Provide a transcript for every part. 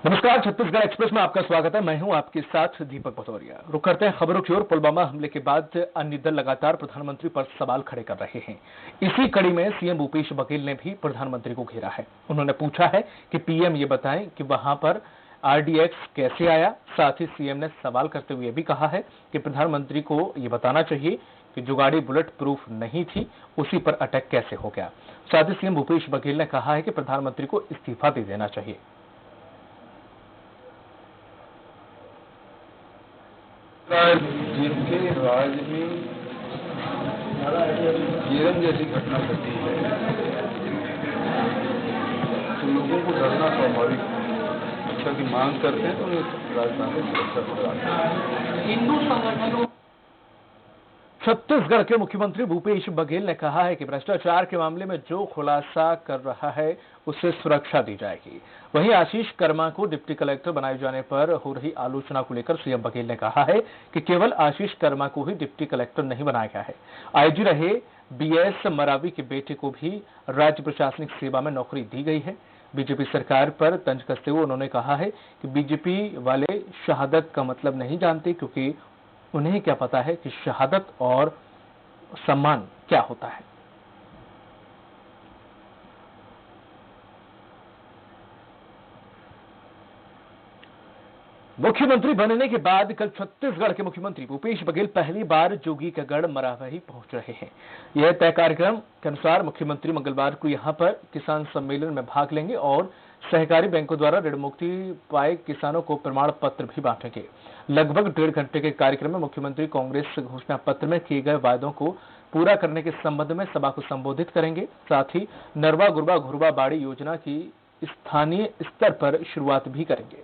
नमस्कार, छत्तीसगढ़ एक्सप्रेस में आपका स्वागत है। मैं हूं आपके साथ दीपक भदौरिया। रुक करते हैं खबरों की ओर। पुलवामा हमले के बाद अन्य दल लगातार प्रधानमंत्री पर सवाल खड़े कर रहे हैं। इसी कड़ी में सीएम भूपेश बघेल ने भी प्रधानमंत्री को घेरा है। उन्होंने पूछा है कि पीएम ये बताएं कि वहां पर आरडीएक्स कैसे आया। साथ ही सीएम ने सवाल करते हुए भी कहा है कि प्रधानमंत्री को ये बताना चाहिए कि जो गाड़ी बुलेट प्रूफ नहीं थी उसी पर अटैक कैसे हो गया। साथ ही सीएम भूपेश बघेल ने कहा है कि प्रधानमंत्री को इस्तीफा दे देना चाहिए। जिनके राज में केरम जैसी घटना घटी है तो लोगों को डरना स्वाभाविक सुरक्षा की मांग करते हैं तो उन्हें राजधानी सुरक्षा प्रदान है। हिंदू संगठनों छत्तीसगढ़ के मुख्यमंत्री भूपेश बघेल ने कहा है कि भ्रष्टाचार के मामले में जो खुलासा कर रहा है उसे सुरक्षा दी जाएगी। वहीं आशीष कर्मा को डिप्टी कलेक्टर बनाए जाने पर हो रही आलोचना को लेकर सीएम बघेल ने कहा है कि केवल आशीष कर्मा को ही डिप्टी कलेक्टर नहीं बनाया गया है। आईजी रहे बीएस मरावी के बेटे को भी राज्य प्रशासनिक सेवा में नौकरी दी गई है। बीजेपी सरकार पर तंज कसते हुए उन्होंने कहा है कि बीजेपी वाले शहादत का मतलब नहीं जानते, क्योंकि उन्हें क्या पता है कि शहादत और सम्मान क्या होता है। मुख्यमंत्री बनने के बाद कल छत्तीसगढ़ के मुख्यमंत्री भूपेश बघेल पहली बार जोगी का गढ़ मरावी पहुंच रहे हैं। यह तय कार्यक्रम के अनुसार मुख्यमंत्री मंगलवार को यहां पर किसान सम्मेलन में भाग लेंगे और सहकारी बैंकों द्वारा ऋण मुक्ति पाए किसानों को प्रमाण पत्र भी बांटेंगे। लगभग 1.5 घंटे के कार्यक्रम में मुख्यमंत्री कांग्रेस घोषणा पत्र में किए गए वायदों को पूरा करने के संबंध में सभा को संबोधित करेंगे। साथ ही नरवा गुरबा घुरबा बाड़ी योजना की स्थानीय स्तर पर शुरुआत भी करेंगे।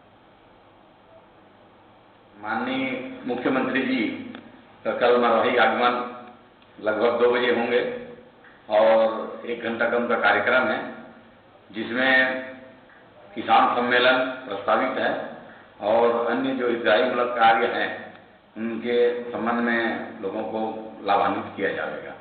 माननीय मुख्यमंत्री जी का कल मरवाही आगमन लगभग 2 बजे होंगे और 1 घंटा का उनका कार्यक्रम है, जिसमें किसान सम्मेलन प्रस्तावित है और अन्य जो हितग्राहीमूलक कार्य हैं उनके संबंध में लोगों को लाभान्वित किया जाएगा।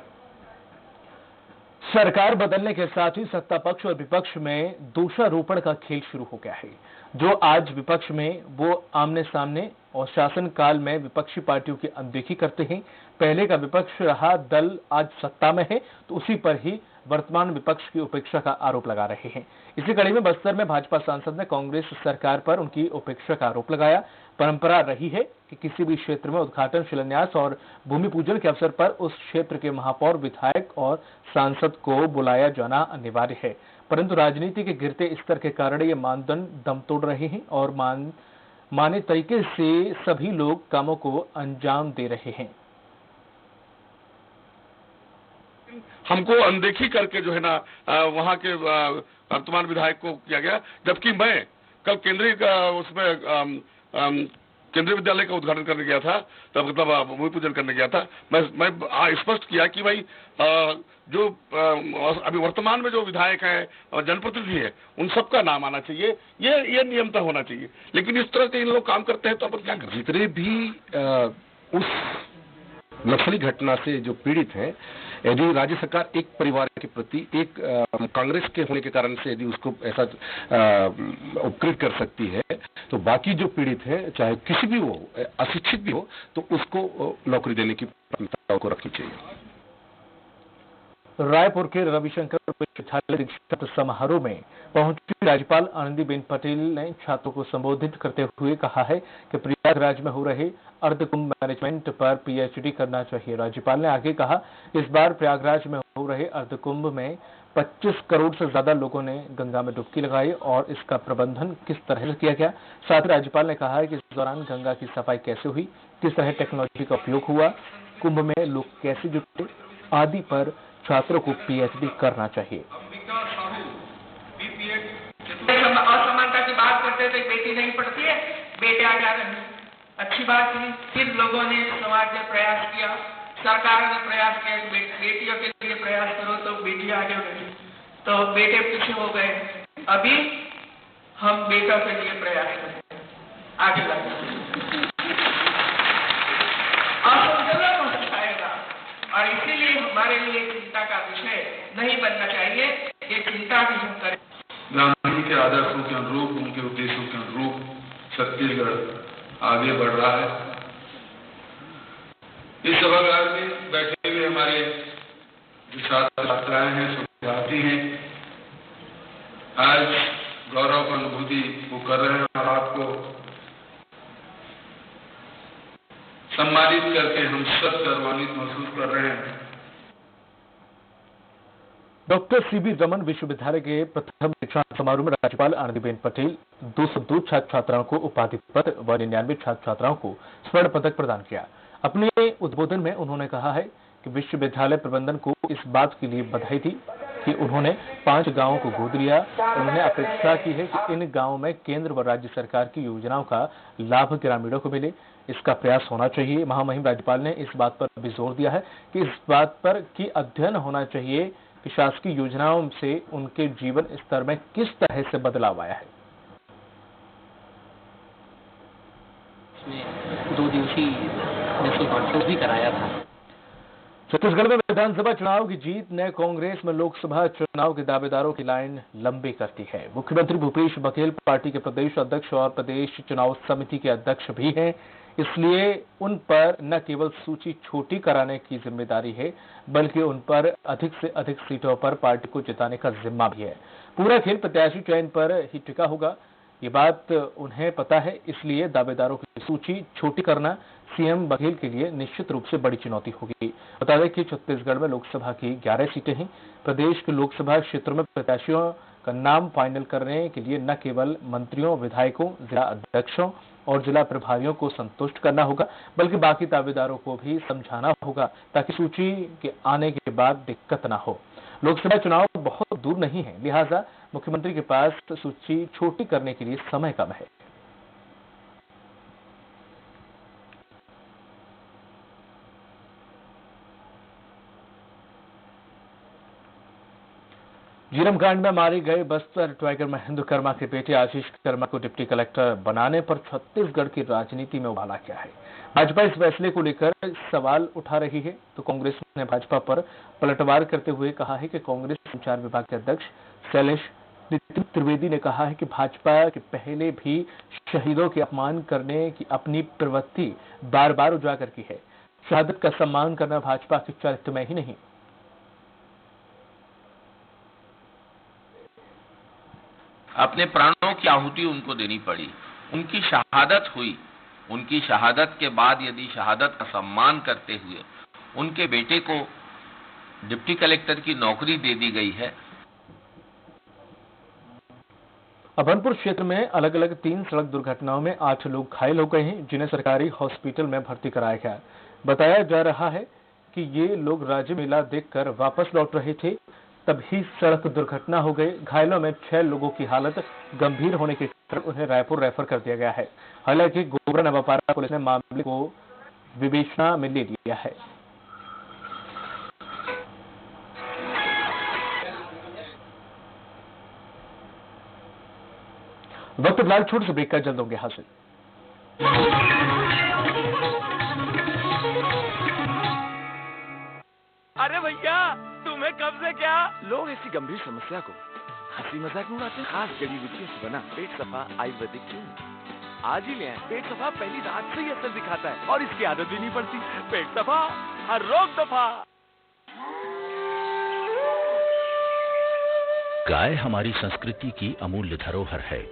सरकार बदलने के साथ ही सत्ता पक्ष और विपक्ष में दोषारोपण का खेल शुरू हो गया है। जो आज विपक्ष में वो आमने सामने और शासन काल में विपक्षी पार्टियों की अनदेखी करते हैं। पहले का विपक्ष रहा दल आज सत्ता में है तो उसी पर ही वर्तमान विपक्ष की उपेक्षा का आरोप लगा रहे हैं। इसी कड़ी में बस्तर में भाजपा सांसद ने कांग्रेस सरकार पर उनकी उपेक्षा का आरोप लगाया। परंपरा रही है कि किसी भी क्षेत्र में उद्घाटन, शिलान्यास और भूमि पूजन के अवसर पर उस क्षेत्र के महापौर, विधायक और सांसद को बुलाया जाना अनिवार्य है, परंतु राजनीति के गिरते स्तर के कारण ये मानदंड दम तोड़ रहे हैं और माने तरीके से सभी लोग कामों को अंजाम दे रहे हैं। हमको अनदेखी करके जो है ना वहां के वर्तमान विधायक को किया गया, जबकि मैं कल केंद्रीय विद्यालय का उद्घाटन करने गया था, तब मतलब भूमि पूजन करने गया था। मैं स्पष्ट किया कि भाई जो अभी वर्तमान में जो विधायक है और जनप्रतिनिधि है उन सबका नाम आना चाहिए, ये नियमता होना चाहिए। लेकिन इस तरह के इन लोग काम करते हैं तो अपन क्या करें। जितने भी उस नक्सली घटना से जो पीड़ित हैं, यदि राज्य सरकार एक परिवार के प्रति एक कांग्रेस के होने के कारण से यदि उसको ऐसा उपकृत कर सकती है, तो बाकी जो पीड़ित हैं, चाहे किसी भी हो, अशिक्षित भी हो, तो उसको नौकरी देने की प्राथमिकता को रखनी चाहिए। रायपुर के रविशंकर विश्वविद्यालय दीक्षांत समारोह में पहुंची राज्यपाल आनंदीबेन पटेल ने छात्रों को संबोधित करते हुए कहा है कि प्रयागराज में हो रहे अर्धकुंभ मैनेजमेंट पर पीएचडी करना चाहिए। राज्यपाल ने आगे कहा, इस बार प्रयागराज में हो रहे अर्धकुंभ में 25 करोड़ से ज्यादा लोगों ने गंगा में डुबकी लगाई और इसका प्रबंधन किस तरह से किया गया। साथ ही राज्यपाल ने कहा है कि इस दौरान गंगा की सफाई कैसे हुई, किस तरह टेक्नोलॉजी का उपयोग हुआ, कुंभ में लोग कैसे जुटे आदि पर छात्रों को पीएचडी करना चाहिए। असमानता की बात करते थे, बेटी नहीं पढ़ती है, बेटे आ जा रहे हैं, अच्छी बात थी। फिर लोगों ने, समाज ने प्रयास किया, सरकार ने प्रयास किया कि बेटियों के लिए प्रयास करो तो बेटी आगे बढ़ी, तो बेटे पीछे हो गए। अभी हम बेटों के लिए प्रयास करते हैं, आगे बढ़े। और इसीलिए हमारे लिए चिंता का विषय नहीं बनना चाहिए, ये चिंता भी हम करें। गांधी के आदर्शों के अनुरूप, उनके उद्देश्यों के अनुरूप छत्तीसगढ़ आगे बढ़ रहा है। इस सभागार में बैठे हुए हमारे जो छात्र छात्राएं हैं, विद्यार्थी हैं, आज गौरव की अनुभूति वो कर रहे हैं और आपको सम्मानित करके हम सब गौरवान्वित महसूस कर रहे हैं। डॉक्टर सीबी रमन विश्वविद्यालय के प्रथम दीक्षांत समारोह में राज्यपाल आनंदीबेन पटेल 202 छात्र छात्राओं को उपाधि पत्र व 99 छात्र छात्राओं को स्वर्ण पदक प्रदान किया। अपने उद्बोधन में उन्होंने कहा है कि विश्वविद्यालय प्रबंधन को इस बात के लिए बधाई थी कि उन्होंने 5 गांवों को गोद लिया। उन्होंने अपेक्षा की है कि इन गांवों में केंद्र व राज्य सरकार की योजनाओं का लाभ ग्रामीणों को मिले, इसका प्रयास होना चाहिए। महामहिम राज्यपाल ने इस बात पर भी जोर दिया है कि इस बात पर कि अध्ययन होना चाहिए कि शासकीय योजनाओं से उनके जीवन स्तर में किस तरह से बदलाव आया है। इसमें 2 दिवसीय नेशनल कॉन्फ्रेंस भी कराया था। छत्तीसगढ़ में विधानसभा चुनाव की जीत ने कांग्रेस में लोकसभा चुनाव के दावेदारों की लाइन लंबी कर दी है। मुख्यमंत्री भूपेश बघेल पार्टी के प्रदेश अध्यक्ष और प्रदेश चुनाव समिति के अध्यक्ष भी हैं, इसलिए उन पर न केवल सूची छोटी कराने की जिम्मेदारी है, बल्कि उन पर अधिक से अधिक सीटों पर पार्टी को जिताने का जिम्मा भी है। पूरा खेल प्रत्याशी चयन पर ही टिका होगा, ये बात उन्हें पता है, इसलिए दावेदारों की सूची छोटी करना सीएम बघेल के लिए निश्चित रूप से बड़ी चुनौती होगी। बता दें कि छत्तीसगढ़ में लोकसभा की 11 सीटें हैं। प्रदेश के लोकसभा क्षेत्रों में प्रत्याशियों का नाम फाइनल करने के लिए न केवल मंत्रियों, विधायकों, जिला अध्यक्षों और जिला प्रभारियों को संतुष्ट करना होगा, बल्कि बाकी दावेदारों को भी समझाना होगा ताकि सूची के आने के बाद दिक्कत न हो। लोकसभा चुनाव बहुत दूर नहीं है, लिहाजा मुख्यमंत्री के पास सूची छोटी करने के लिए समय कम है। झीरम कांड में मारे गए बस्तर टाइगर महेंद्र कर्मा के बेटे आशीष कर्मा को डिप्टी कलेक्टर बनाने पर छत्तीसगढ़ की राजनीति में उबाला गया है। भाजपा इस फैसले को लेकर सवाल उठा रही है तो कांग्रेस ने भाजपा पर पलटवार करते हुए कहा है कि कांग्रेस संचार विभाग के अध्यक्ष शैलेश नितिन त्रिवेदी ने कहा है कि भाजपा के पहले भी शहीदों के अपमान करने की अपनी प्रवृत्ति बार बार उजागर की है। शहादत का सम्मान करना भाजपा के चरित्र में ही नहीं। अपने प्राणों की आहुति उनको देनी पड़ी, उनकी शहादत हुई। उनकी शहादत के बाद यदि शहादत का सम्मान करते हुए उनके बेटे को डिप्टी कलेक्टर की नौकरी दे दी गई है। अभनपुर क्षेत्र में अलग अलग 3 सड़क दुर्घटनाओं में 8 लोग घायल हो गए हैं, जिन्हें सरकारी हॉस्पिटल में भर्ती कराया गया। बताया जा रहा है कि ये लोग राज्य मेला देखकर वापस लौट रहे थे, तभी सड़क दुर्घटना हो गई। घायलों में 6 लोगों की हालत गंभीर होने के कारण उन्हें रायपुर रेफर कर दिया गया है। हालांकि गोबरा नवापारा पुलिस ने मामले को विवेचना में ले लिया है। वक्त फिलहाल छोटे से ब्रेक का, जल्द होंगे हासिल। अरे भैया, तुम्हें कब से क्या? लोग ऐसी गंभीर समस्या को हंसी मजाक में उड़ाते हैं। खास जड़ी बूटियों से बना पेट सफा आयुर्वेदिक क्यों? आज ही ले आए। पेट सफा पहली रात से ही असर दिखाता है और इसकी आदत भी नहीं पड़ती। पेट सफा, हर रोग दफा। गाय हमारी संस्कृति की अमूल्य धरोहर है।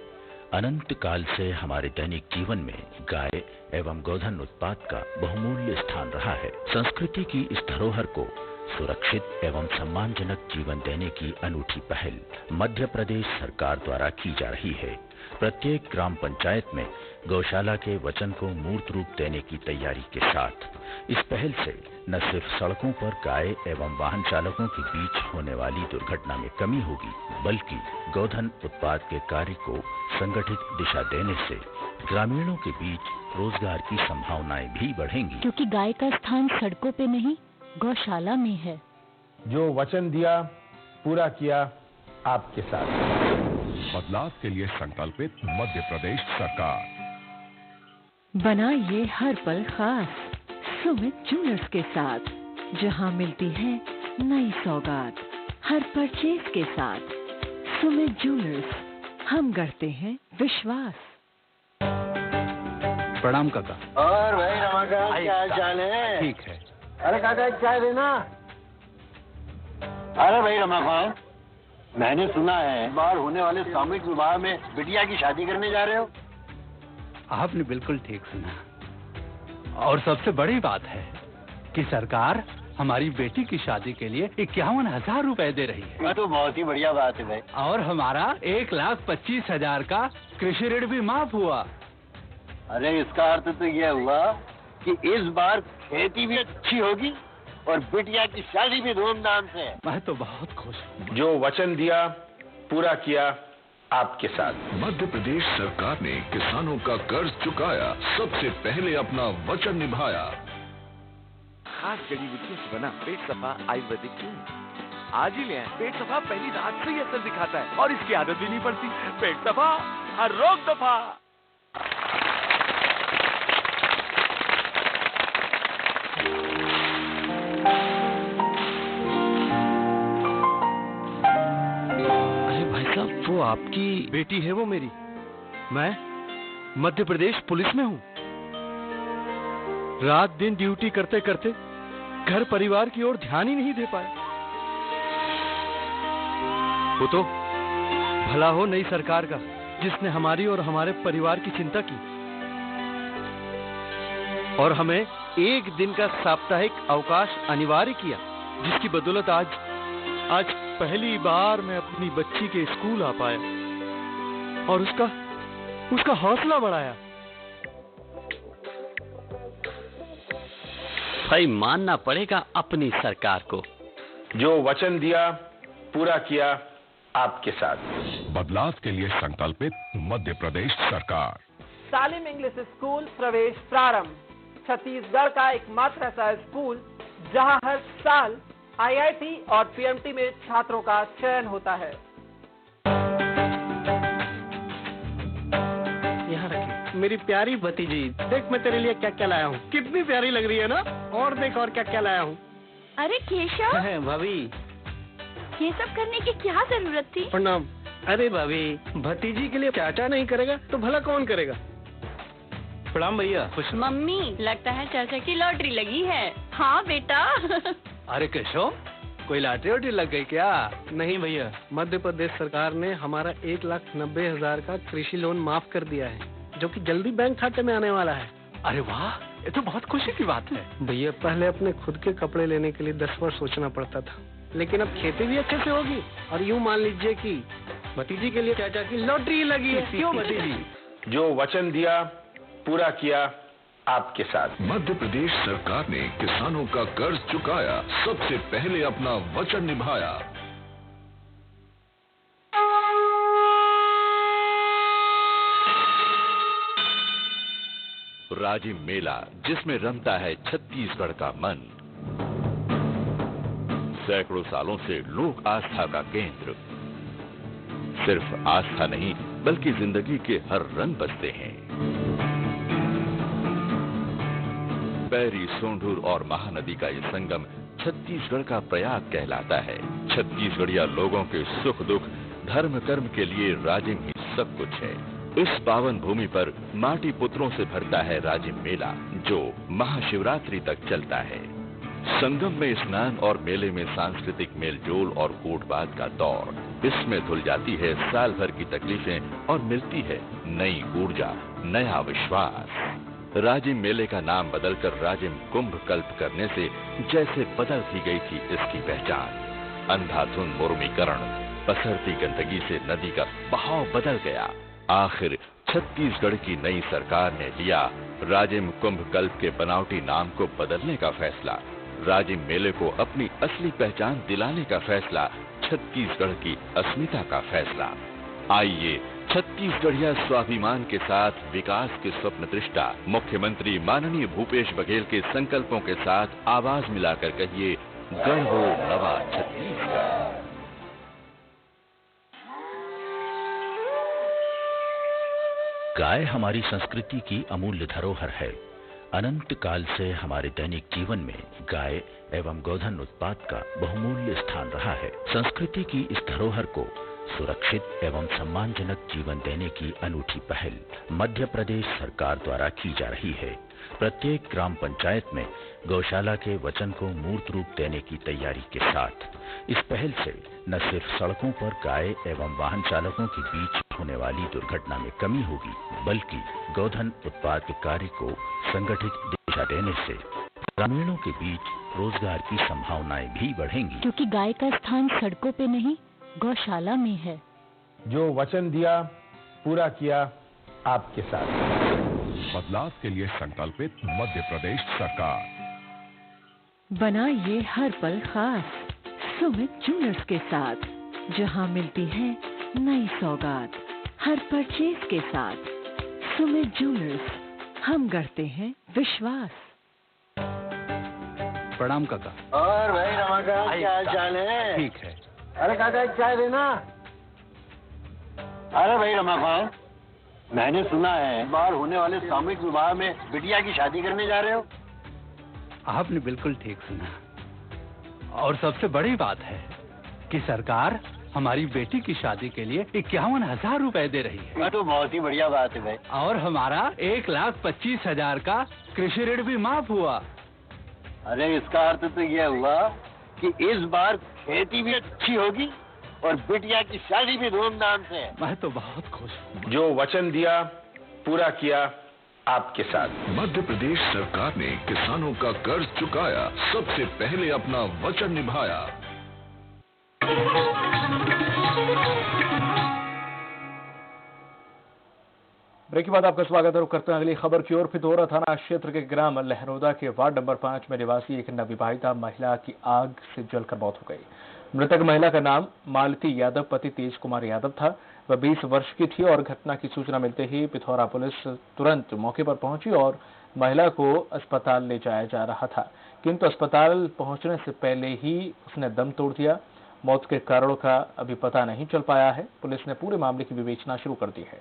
अनंत काल से हमारे दैनिक जीवन में गाय एवं गोधन उत्पाद का बहुमूल्य स्थान रहा है। संस्कृति की इस धरोहर को सुरक्षित एवं सम्मानजनक जीवन देने की अनूठी पहल मध्य प्रदेश सरकार द्वारा की जा रही है। प्रत्येक ग्राम पंचायत में गौशाला के वचन को मूर्त रूप देने की तैयारी के साथ इस पहल से न सिर्फ सड़कों पर गाय एवं वाहन चालकों के बीच होने वाली दुर्घटना में कमी होगी, बल्कि गोधन उत्पाद के कार्य को संगठित दिशा देने से ग्रामीणों के बीच रोजगार की संभावनाएं भी बढ़ेंगी। क्योंकि गाय का स्थान सड़कों पे नहीं, गौशाला में है। जो वचन दिया पूरा किया आपके साथ। बदलाव के लिए संकल्पित मध्य प्रदेश सरकार। बनाइए हर पल खास सुमित ज्वेलर्स के साथ, जहां मिलती है नई सौगात हर परचेज के साथ। सुमित ज्वेलर्स, हम गढ़ते हैं विश्वास। प्रणाम काका। और भाई रमाकांत, क्या हाल चाल है? ठीक है। अरे काका एक चाय देना। अरे भाई रमाकांत, मैंने सुना है इस बार होने वाले सामूहिक विवाह में बिटिया की शादी करने जा रहे हो। आपने बिल्कुल ठीक सुना। और सबसे बड़ी बात है कि सरकार हमारी बेटी की शादी के लिए 51,000 रुपए दे रही है। ये तो बहुत ही बढ़िया बात है भाई। और हमारा 1,25,000 का कृषि ऋण भी माफ हुआ। अरे इसका अर्थ तो यह हुआ कि इस बार खेती भी अच्छी होगी और बिटिया की शादी भी धूमधाम से। मैं तो बहुत खुश हूँ। जो वचन दिया पूरा किया आपके साथ। मध्य प्रदेश सरकार ने किसानों का कर्ज चुकाया, सबसे पहले अपना वचन निभाया। खास जड़ी बूटियों से बना पेट सफा आयुर्वेदिक क्यों? आज ही ले आए। पेट सफा पहली रात से ही असर दिखाता है और इसकी आदत भी नहीं पड़ती। पेट सफा, हर रोग दफा। अरे भाई साहब, वो आपकी बेटी है। वो मेरी। मैं मध्य प्रदेश पुलिस में हूँ। रात दिन ड्यूटी करते करते घर परिवार की ओर ध्यान ही नहीं दे पाए। वो तो भला हो नई सरकार का, जिसने हमारी और हमारे परिवार की चिंता की और हमें एक दिन का साप्ताहिक अवकाश अनिवार्य किया, जिसकी बदौलत आज पहली बार मैं अपनी बच्ची के स्कूल आ पाया और उसका हौसला बढ़ाया। भाई मानना पड़ेगा अपनी सरकार को। जो वचन दिया पूरा किया आपके साथ। बदलाव के लिए संकल्पित मध्य प्रदेश सरकार। सालिम इंग्लिश स्कूल प्रवेश प्रारंभ। छत्तीसगढ़ का एकमात्र ऐसा स्कूल जहां हर साल आईआईटी और पीएमटी में छात्रों का चयन होता है। यहाँ रखी मेरी प्यारी भतीजी, देख मैं तेरे लिए क्या क्या लाया हूँ। कितनी प्यारी लग रही है ना। और देख और क्या क्या लाया हूँ। अरे केशव, भाभी ये सब करने की क्या जरूरत थी? प्रणाम। अरे भाभी, भतीजी के लिए चाचा नहीं करेगा तो भला कौन करेगा। प्रणाम भैया। खुश। मम्मी, लगता है चाचा की लॉटरी लगी है। हाँ बेटा। अरे केशव, कोई लॉटरी वोटरी लग गई क्या? नहीं भैया, मध्य प्रदेश सरकार ने हमारा 1,90,000 का कृषि लोन माफ कर दिया है, जो कि जल्दी बैंक खाते में आने वाला है। अरे वाह, ये तो बहुत खुशी की बात है। भैया, पहले अपने खुद के कपड़े लेने के लिए 10 वर्ष सोचना पड़ता था, लेकिन अब खेती भी अच्छे से होगी। और यूँ मान लीजिए कि भतीजी के लिए चाचा की लॉटरी लगी है। क्यों भतीजी? जो वचन दिया पूरा किया आपके साथ। मध्य प्रदेश सरकार ने किसानों का कर्ज चुकाया, सबसे पहले अपना वचन निभाया। राजिम मेला, जिसमें रमता है छत्तीसगढ़ का मन। सैकड़ों सालों से लोक आस्था का केंद्र। सिर्फ आस्था नहीं, बल्कि जिंदगी के हर रंग बसते हैं। बैरी, सोंढूर और महानदी का ये संगम छत्तीसगढ़ का प्रयाग कहलाता है। छत्तीसगढ़िया लोगों के सुख दुख, धर्म कर्म के लिए राजिम ही सब कुछ है। इस पावन भूमि पर माटी पुत्रों से भरता है राजिम मेला, जो महाशिवरात्रि तक चलता है। संगम में स्नान और मेले में सांस्कृतिक मेलजोल और कूटबात का दौर। इसमें धुल जाती है साल भर की तकलीफें और मिलती है नई ऊर्जा, नया विश्वास। राजिम मेले का नाम बदलकर राजिम कुंभ कल्प करने से जैसे बदल दी गई थी इसकी पहचान। अंधाधुंध मुर्मीकरण, पसरती गंदगी से नदी का बहाव बदल गया। आखिर छत्तीसगढ़ की नई सरकार ने लिया राजिम कुंभ कल्प के बनावटी नाम को बदलने का फैसला। राजिम मेले को अपनी असली पहचान दिलाने का फैसला, छत्तीसगढ़ की अस्मिता का फैसला। आइए छत्तीसगढ़िया स्वाभिमान के साथ विकास के स्वप्न दृष्टा मुख्यमंत्री माननीय भूपेश बघेल के संकल्पों के साथ आवाज मिलाकर कहिए, गढ़ हो नवा छत्तीसगढ़। गाय हमारी संस्कृति की अमूल्य धरोहर है। अनंत काल से हमारे दैनिक जीवन में गाय एवं गोधन उत्पाद का बहुमूल्य स्थान रहा है। संस्कृति की इस धरोहर को सुरक्षित एवं सम्मानजनक जीवन देने की अनूठी पहल मध्य प्रदेश सरकार द्वारा की जा रही है। प्रत्येक ग्राम पंचायत में गौशाला के वचन को मूर्त रूप देने की तैयारी के साथ इस पहल से न सिर्फ सड़कों पर गाय एवं वाहन चालकों के बीच होने वाली दुर्घटना में कमी होगी, बल्कि गोधन उत्पाद के कार्य को संगठित दिशा देने से ग्रामीणों के बीच रोजगार की संभावनाएं भी बढ़ेंगी। क्योंकि गाय का स्थान सड़कों पे नहीं, गौशाला में है। जो वचन दिया पूरा किया आपके साथ। बदलाव के लिए संकल्पित मध्य प्रदेश सरकार। बनाइए हर पल खास सुमित ज्वेलर्स के साथ, जहां मिलती है नई सौगात हर परचेज के साथ। सुमित ज्वेलर्स, हम गढ़ते हैं विश्वास। प्रणाम काका। और भाई रमाकांत, क्या हाल चाल है? ठीक है। अरे काका एक चाय देना। अरे भाई रमाकांत, मैंने सुना है इस बार होने वाले सामूहिक विवाह में बिटिया की शादी करने जा रहे हो। आपने बिल्कुल ठीक सुना, और सबसे बड़ी बात है कि सरकार हमारी बेटी की शादी के लिए 51,000 रुपए दे रही है। ये तो बहुत ही बढ़िया बात है भाई। और हमारा 1,25,000 का कृषि ऋण भी माफ हुआ। अरे इसका अर्थ तो यह हुआ कि इस बार खेती भी अच्छी होगी और बिटिया की शादी भी धूमधाम से। मैं तो बहुत खुश हूँ। जो वचन दिया पूरा किया आपके साथ। मध्य प्रदेश सरकार ने किसानों का कर्ज चुकाया, सबसे पहले अपना वचन निभाया। ब्रेक के बाद आपका स्वागत है। करते हैं अगली खबर की ओर। पिथौरा थाना क्षेत्र के ग्राम लहरोदा के वार्ड नंबर 5 में निवासी एक नवविवाहिता महिला की आग से जलकर मौत हो गई। मृतक महिला का नाम मालती यादव, पति तेज कुमार यादव था। वह 20 वर्ष की थी और घटना की सूचना मिलते ही पिथौरा पुलिस तुरंत मौके पर पहुंची और महिला को अस्पताल ले जाया जा रहा था, किंतु अस्पताल पहुंचने से पहले ही उसने दम तोड़ दिया। मौत के कारणों का अभी पता नहीं चल पाया है। पुलिस ने पूरे मामले की विवेचना शुरू कर दी है।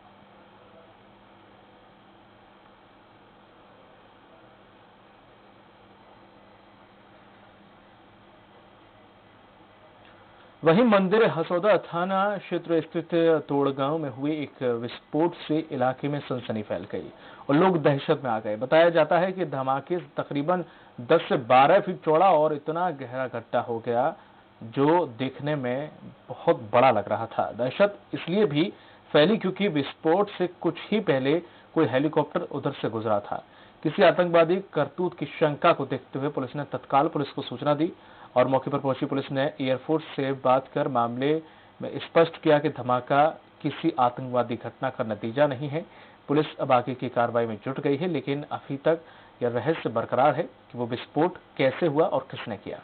वहीं मंदिर हसौदा थाना क्षेत्र स्थित तोड़गांव में हुए एक विस्फोट से इलाके में सनसनी फैल गई और लोग दहशत में आ गए। बताया जाता है कि धमाके तकरीबन 10 से 12 फीट चौड़ा और इतना गहरा गड्ढा हो गया जो देखने में बहुत बड़ा लग रहा था। दहशत इसलिए भी फैली क्योंकि विस्फोट से कुछ ही पहले कोई हेलीकॉप्टर उधर से गुजरा था। किसी आतंकवादी करतूत की शंका को देखते हुए पुलिस ने तत्काल पुलिस को सूचना दी और मौके पर पहुंची पुलिस ने एयरफोर्स से बात कर मामले में स्पष्ट किया कि धमाका किसी आतंकवादी घटना का नतीजा नहीं है। पुलिस अब आगे की कार्रवाई में जुट गई है, लेकिन अभी तक यह रहस्य बरकरार है कि वो विस्फोट कैसे हुआ और किसने किया।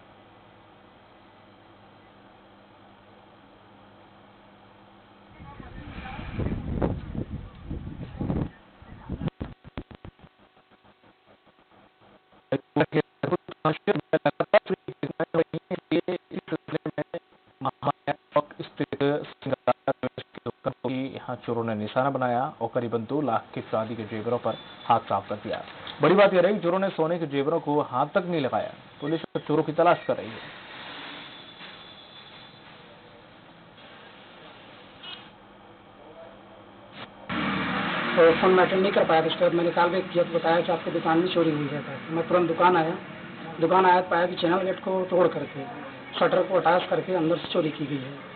यहाँ चोरों ने निशाना बनाया और करीबन 2 लाख के चांदी के जेवरों पर हाथ साफ कर दिया। बड़ी बात यह रही, चोरों ने सोने के जेवरों को हाथ तक नहीं लगाया। पुलिस चोरों की तलाश कर रही है। तो फोन मैं अटेंड नहीं कर पाया, तो उसके बाद मैंने कॉल बैक किया तो बताया कि आपकी दुकान में चोरी हुई है। मैं तुरंत दुकान आया तो पाया कि चैनल गेट को तोड़ करके शटर को अटैच करके अंदर से चोरी की गई है।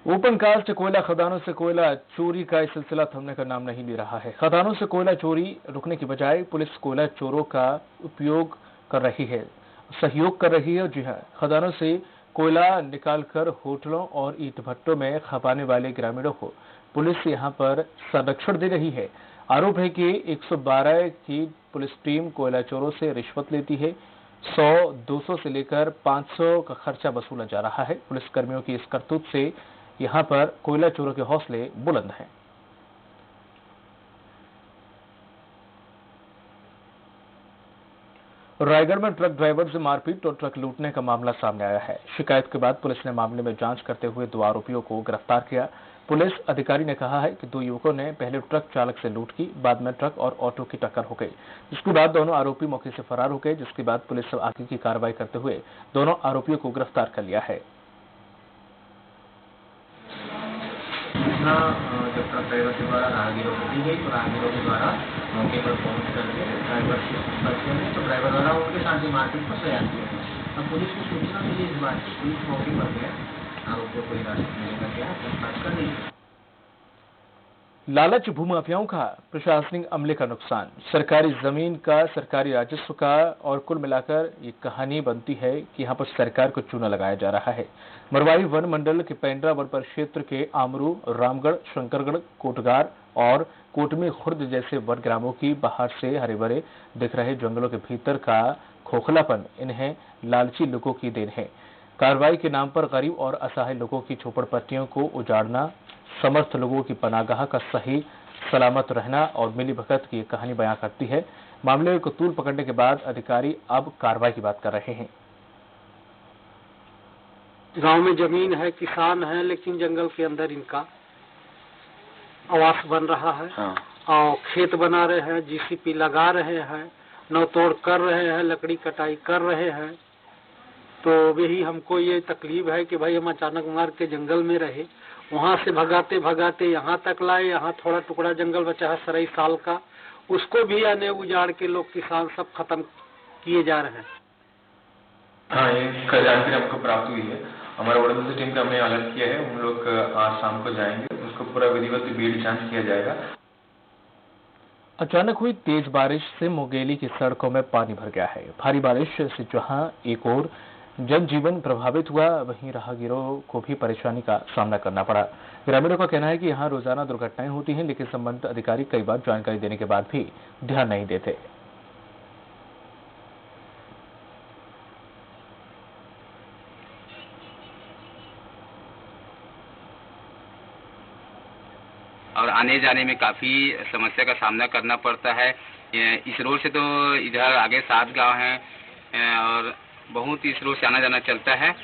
ओपन कास्ट कोयला खदानों से कोयला चोरी का यह सिलसिला थमने का नाम नहीं ले रहा है। खदानों से कोयला चोरी रुकने की बजाय पुलिस कोयला चोरों का उपयोग कर रही है, सहयोग कर रही है। जी हाँ, खदानों से कोयला निकालकर होटलों और ईंट भट्टों में खपाने वाले ग्रामीणों को पुलिस यहां पर संरक्षण दे रही है। आरोप है कि 112 की पुलिस टीम कोयला चोरों से रिश्वत लेती है। 100, 200 से लेकर 500 का खर्चा वसूला जा रहा है। पुलिस कर्मियों की इस करतूत से यहां पर कोयला चोरों के हौसले बुलंद हैं। रायगढ़ में ट्रक ड्राइवर से मारपीट और ट्रक लूटने का मामला सामने आया है। शिकायत के बाद पुलिस ने मामले में जांच करते हुए 2 आरोपियों को गिरफ्तार किया। पुलिस अधिकारी ने कहा है कि 2 युवकों ने पहले ट्रक चालक से लूट की, बाद में ट्रक और ऑटो की टक्कर हो गई, जिसके बाद दोनों आरोपी मौके से फरार हो गए। जिसके बाद पुलिस आगे की कार्रवाई करते हुए दोनों आरोपियों को गिरफ्तार कर लिया है। सूचना जब ट्रक ड्राइवर के द्वारा राहगीरों को दी गई तो राहगीरों के द्वारा मौके पर पहुंच करके ड्राइवर से संपर्क किया गया, तो ड्राइवर द्वारा उनके साथ ही मारपीट का प्रयास किया गया। अब पुलिस को सूचना मिली इस बात की, पुलिस मौके पर गया, आरोपियों को हिरासत में लेकर गया, पूछताछ कर ली। लालच भूमाफियाओं का प्रशासनिक अमले का नुकसान, सरकारी जमीन का, सरकारी राजस्व का, और कुल मिलाकर ये कहानी बनती है कि यहाँ पर सरकार को चूना लगाया जा रहा है। मरवाही वन मंडल के पेंड्रा वन परिक्षेत्र के आमरू, रामगढ़, शंकरगढ़, कोटगार और कोटमी खुर्द जैसे वन ग्रामों की बाहर से हरे भरे दिख रहे जंगलों के भीतर का खोखलापन इन्हें लालची लोगों की देन है। कार्रवाई के नाम पर गरीब और असहाय लोगों की झोपड़पट्टियों को उजाड़ना, समर्थ लोगों की पनागाह का सही सलामत रहना और मिलीभगत की कहानी बयां करती है। मामले को तूल पकड़ने के बाद अधिकारी अब कार्रवाई की बात कर रहे हैं। गांव में जमीन है, किसान है, लेकिन जंगल के अंदर इनका आवास बन रहा है। और खेत बना रहे हैं, जीसीपी लगा रहे हैं, नौतोड़ कर रहे हैं, लकड़ी कटाई कर रहे हैं। तो वही हमको ये तकलीफ है कि भाई हम अचानक मार के जंगल में रहे, वहाँ से भगाते भगाते यहाँ तक लाए। यहाँ थोड़ा टुकड़ा जंगल बचा है 23 साल का, उसको भी आने उजाड़ के लोग किसान सब खत्म किए जा रहे हैं। हाँ, ये जानकारी हमको प्राप्त हुई है। हमारे वडोदरा टीम का हमने अलर्ट किया है। हम लोग आज शाम को जाएंगे, उसको पूरा विधिवत बीड जांच किया जाएगा। अचानक हुई तेज बारिश से मुंगेली की सड़कों में पानी भर गया है। भारी बारिश से जहां एक और जनजीवन प्रभावित हुआ, वहीं राहगीरों को भी परेशानी का सामना करना पड़ा। ग्रामीणों का कहना है कि यहां रोजाना दुर्घटनाएं होती हैं, लेकिन संबंधित अधिकारी कई बार जानकारी देने के बाद भी ध्यान नहीं देते। और आने जाने में काफ़ी समस्या का सामना करना पड़ता है। इस रोड से तो इधर आगे 7 गांव हैं और बहुत इस रोड से आना जाना चलता है।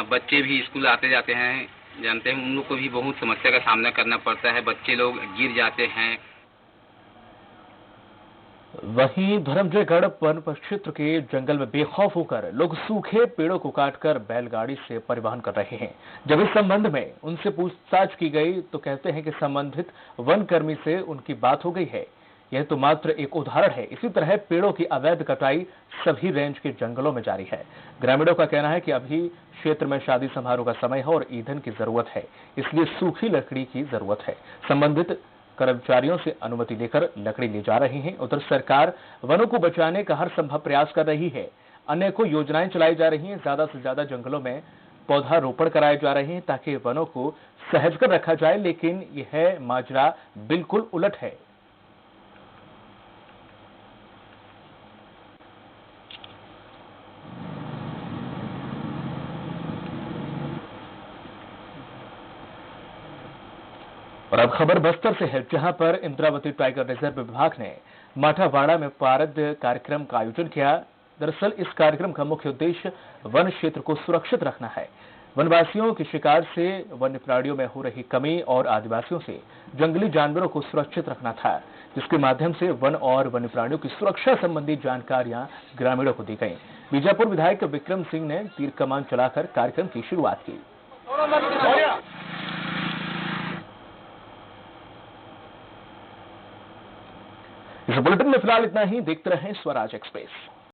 बच्चे भी स्कूल आते जाते हैं, जानते हैं, उन लोग को भी बहुत समस्या का सामना करना पड़ता है। बच्चे लोग गिर जाते हैं। वहीं धर्मजयगढ़ वन परिक्षेत्र के जंगल में बेखौफ होकर लोग सूखे पेड़ों को काटकर बैलगाड़ी से परिवहन कर रहे हैं। जब इस संबंध में उनसे पूछताछ की गई तो कहते हैं कि संबंधित वन कर्मी से उनकी बात हो गई है। यह तो मात्र एक उदाहरण है। इसी तरह पेड़ों की अवैध कटाई सभी रेंज के जंगलों में जारी है। ग्रामीणों का कहना है कि अभी क्षेत्र में शादी समारोह का समय है और ईंधन की जरूरत है, इसलिए सूखी लकड़ी की जरूरत है। संबंधित कर्मचारियों से अनुमति लेकर लकड़ी ले जा रहे हैं। उधर सरकार वनों को बचाने का हर संभव प्रयास कर रही है। अनेकों योजनाएं चलाई जा रही हैं। ज्यादा से ज्यादा जंगलों में पौधारोपण कराए जा रहे हैं ताकि वनों को सहजकर रखा जाए, लेकिन यह माजरा बिल्कुल उलट है। और अब खबर बस्तर से है, जहां पर इंद्रावती टाइगर रिजर्व विभाग ने माठावाड़ा में पारद कार्यक्रम का आयोजन किया। दरअसल इस कार्यक्रम का मुख्य उद्देश्य वन क्षेत्र को सुरक्षित रखना है। वनवासियों की शिकार से वन्य प्राणियों में हो रही कमी और आदिवासियों से जंगली जानवरों को सुरक्षित रखना था, जिसके माध्यम से वन और वन्य प्राणियों की सुरक्षा संबंधी जानकारियां ग्रामीणों को दी गई। बीजापुर विधायक विक्रम सिंह ने तीर कमान चलाकर कार्यक्रम की शुरुआत की। इस बुलेटिन में फिलहाल इतना ही। देखते रहें स्वराज एक्सप्रेस।